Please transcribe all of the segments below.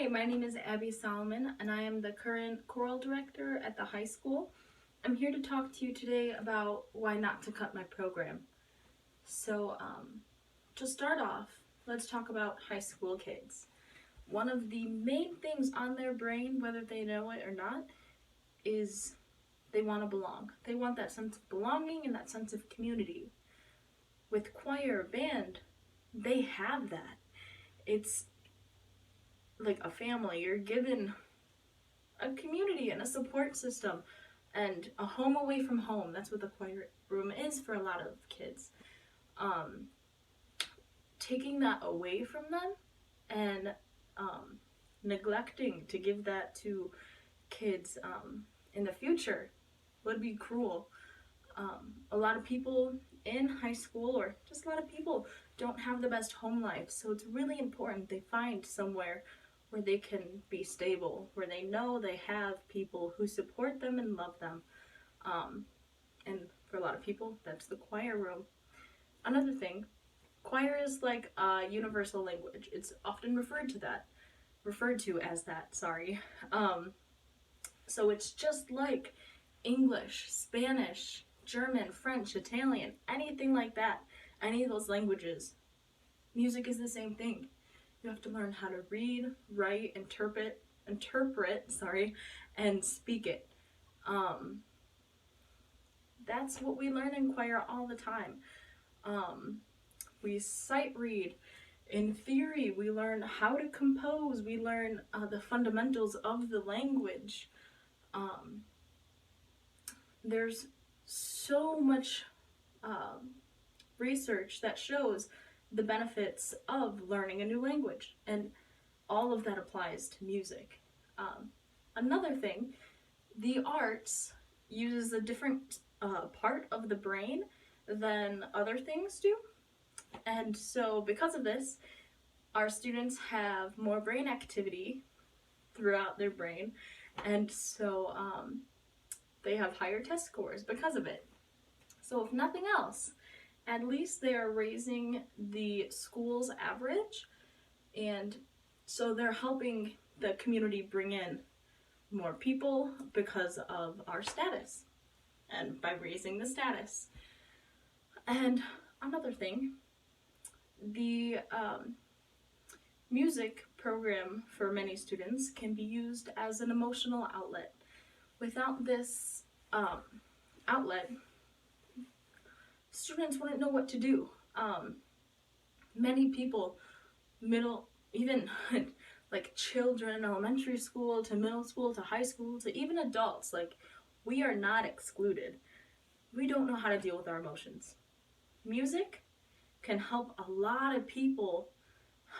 Hi, my name is Abby Solomon, and I am the current choral director at the high school. I'm here to talk to you today about why not to cut my program. So, to start off, let's talk about high school kids. One of the main things on their brain, whether they know it or not, is they want to belong. They want that sense of belonging and that sense of community. With choir, band, they have that. It's like a family. You're given a community and a support system and a home away from home. That's what the choir room is for a lot of kids. Taking that away from them and neglecting to give that to kids in the future would be cruel. A lot of people in high school, or just a lot of people, don't have the best home life, so it's really important they find somewhere where they can be stable, where they know they have people who support them and love them. And for a lot of people, that's the choir room. Another thing, choir is like a universal language. It's often referred to as that, sorry. So it's just like English, Spanish, German, French, Italian, anything like that, any of those languages. Music is the same thing. You have to learn how to read, write, interpret, and speak it. That's what we learn in choir all the time. We sight read. In theory, we learn how to compose. We learn the fundamentals of the language. There's so much research that shows the benefits of learning a new language, and all of that applies to music. Another thing, the arts uses a different part of the brain than other things do, and so because of this, our students have more brain activity throughout their brain, and so they have higher test scores because of it. So if nothing else, at least they are raising the school's average, and so they're helping the community bring in more people because of our status and by raising the status. And another thing, the music program for many students can be used as an emotional outlet. Without this outlet, students wouldn't know what to do. Many people, even like children, elementary school to middle school to high school to even adults, like, we are not excluded. We don't know how to deal with our emotions. Music can help a lot of people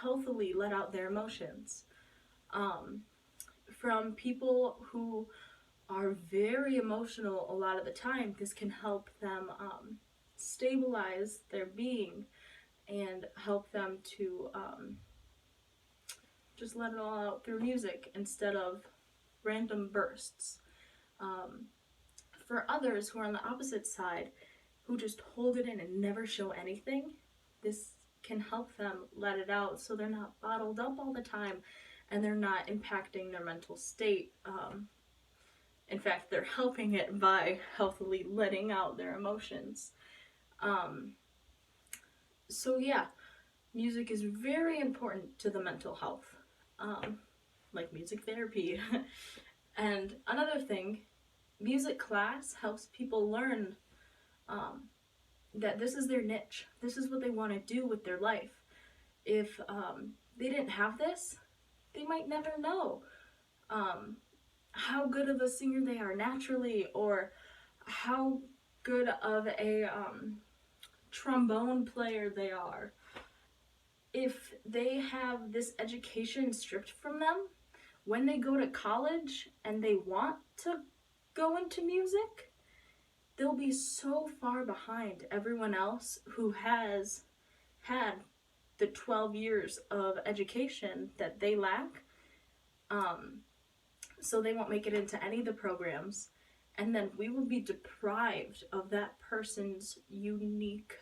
healthily let out their emotions. From people who are very emotional a lot of the time, this can help them stabilize their being and help them to just let it all out through music instead of random bursts. For others who are on the opposite side, who just hold it in and never show anything, this can help them let it out so they're not bottled up all the time and they're not impacting their mental state. In fact, they're helping it by healthily letting out their emotions. So yeah, music is very important to the mental health, like music therapy. And another thing, music class helps people learn that this is their niche. This is what they want to do with their life. If they didn't have this, they might never know how good of a singer they are naturally, or how good of a trombone player they are. If they have this education stripped from them, when they go to college and they want to go into music, they'll be so far behind everyone else who has had the 12 years of education that they lack. So they won't make it into any of the programs, and then we will be deprived of that person's unique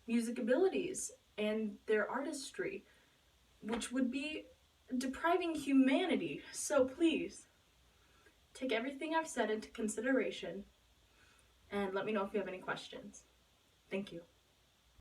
music abilities and their artistry, which would be depriving humanity. So please, take everything I've said into consideration and let me know if you have any questions. Thank you.